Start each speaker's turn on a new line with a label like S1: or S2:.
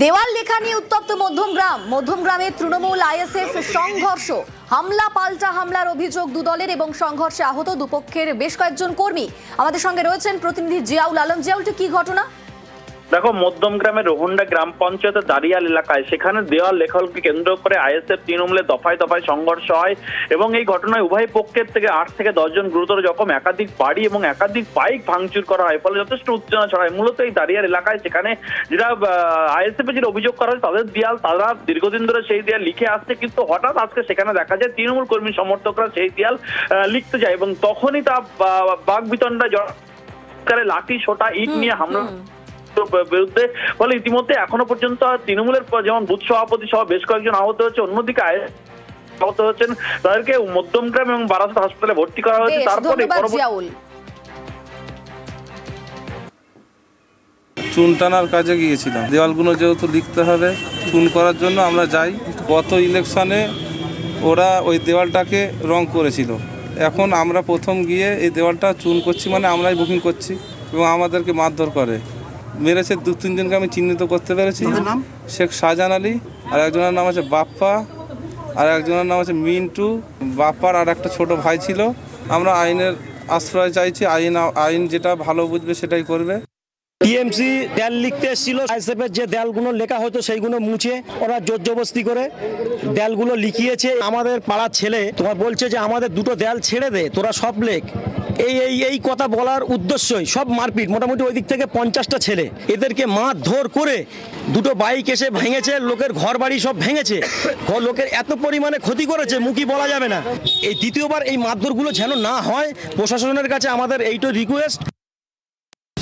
S1: দেওয়াল লেখা নিয়ে উত্তপ্ত মধ্যমগ্রামে তৃণমূল আইএসএফ সংঘর্ষ, হামলা পাল্টা হামলার অভিযোগ দুদলের এবং সংঘর্ষে আহত দুপক্ষের বেশ কয়েকজন কর্মী। আমাদের সঙ্গে রয়েছেন প্রতিনিধি জিয়াউল আলম। জিয়াউল, কি ঘটনা?
S2: দেখো, মধ্যমগ্রামের রোহন্ডা গ্রাম পঞ্চায়েতের দাঁড়িয়াল এলাকায় সেখানে দেওয়াল লেখাকে কেন্দ্র করে আইএসএফ তৃণমূলের দফায় দফায় সংঘর্ষ হয় এবং এই ঘটনায় উভয় পক্ষের থেকে 8 থেকে 10 জন গুরুতর জখম, একাধিক বাড়ি এবং একাধিক বাইক ভাঙচুর করা হয়। ফলে যথেষ্ট উত্তেজনা ছড়ায় মূলত এই দাঁড়িয়াল এলাকায়। সেখানে যেটা আইএসএফ এর অভিযোগ করা হয়, তাদের দেয়াল তারা দীর্ঘদিন ধরে সেই দেয়াল লিখে আসছে, কিন্তু হঠাৎ আজকে সেখানে দেখা যায় তৃণমূল কর্মী সমর্থকরা সেই দেয়াল লিখতে যায় এবং তখনই তা বাকবিতণ্ডা জড় লাঠি সোটা ইট নিয়ে হামলা বিরুদ্ধে। ফলে ইতিমধ্যে এখনো পর্যন্ত তৃণমূলের যেমন বুথ সভাপতি সহ বেশ কয়েকজন আহত হচ্ছে, অন্যদিকে আহত হচ্ছেন তাদেরকে মধ্যমগ্রাম এবং বারাসাত হাসপাতালে ভর্তি করা হয়েছে। তারপরে
S3: চুন টানার কাজে গিয়েছিলাম। দেওয়ালগুলো যেহেতু লিখতে হবে, চুন করার জন্য আমরা যাই। গত ইলেকশনে ওরা ওই দেওয়ালটাকে রং করেছিল। এখন আমরা প্রথম গিয়ে এই দেওয়ালটা চুন করছি, মানে আমরাই বুকিং করছি এবং আমাদেরকে মারধর করে মেরেছে। 2-3 জনকে আমি চিহ্নিত করতে পেরেছি। শেখ শাহজাহান আলী, আর একজনের নাম আছে বাপ্পা, আর একজনের নাম আছে মিন্টু। বাপ্পার আর একটা ছোট ভাই ছিল। আমরা আইনের আশ্রয় চাইছি, আইন যেটা ভালো বুঝবে সেটাই করবে।
S4: টিএমসি দেয়াল লিখতে এসেছিল, আইএসএফের যে দেয়ালগুলো লেখা হয়তো সেইগুলো মুছে ওরা জোর জবরদস্তি করে দেয়ালগুলো লিখিয়েছে। আমাদের পাড়ার ছেলে তোমার বলছে যে আমাদের দুটো দেয়াল ছেড়ে দে, তোরা সব লেখ। এই কথা বলার উদ্দেশ্যই সব মারপিট। মোটামুটি ওই দিক থেকে 50টা ছেলে, এদেরকে মারধর করে দুটো বাইক এসে ভেঙেছে, লোকের ঘর বাড়ি সব ভেঙেছে, লোকের এত পরিমাণে ক্ষতি করেছে মুখই বলা যাবে না। এই দ্বিতীয়বার এই মারধরগুলো যেন না হয়, প্রশাসনের কাছে আমাদের এইটাই রিকোয়েস্ট।